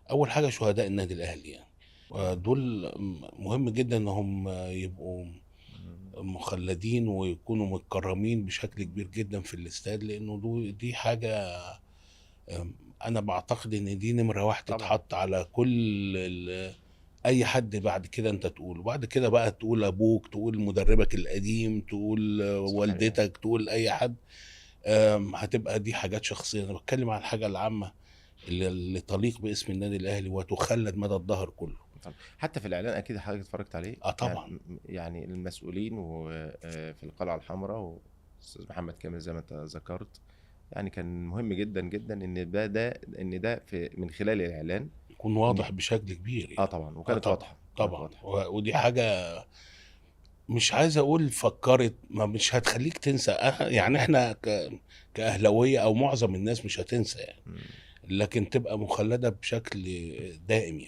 اول حاجه شهداء النادي الاهلي يعني، دول مهم جدا انهم يبقوا إمم. مخلدين ويكونوا متكرمين بشكل كبير جدا في الاستاد، لانه دي حاجه انا بعتقد ان دي نمره واحد طبعًا. تتحط على كل اي حد بعد كده انت تقول، وبعد كده بقى تقول ابوك، تقول مدربك القديم، تقول صحيح. والدتك، تقول اي حد. هتبقى دي حاجات شخصيه، انا بتكلم عن الحاجه العامه اللي تليق باسم النادي الاهلي وتخلد مدى الدهر كله. طبعًا. حتى في الإعلان أكيد حضرتك اتفرّجت عليه، اه يعني طبعا. يعني المسؤولين في القلعة الحمرا والأستاذ محمد كامل زي ما أنت ذكرت، يعني كان مهم جدًا، جدًا إن ده من خلال الإعلان يكون إن واضح بشكل كبير يعني. طبعًا، اه وكانت طبعا واضحة، كانت طبعا، واضحة. ودي حاجه مش عايز اقول فكرت، ما مش هتخليك تنسى، يعني احنا كاهلاويه او معظم الناس مش هتنسى يعني، إمم. لكن تبقى مخلده بشكل دائم يعني.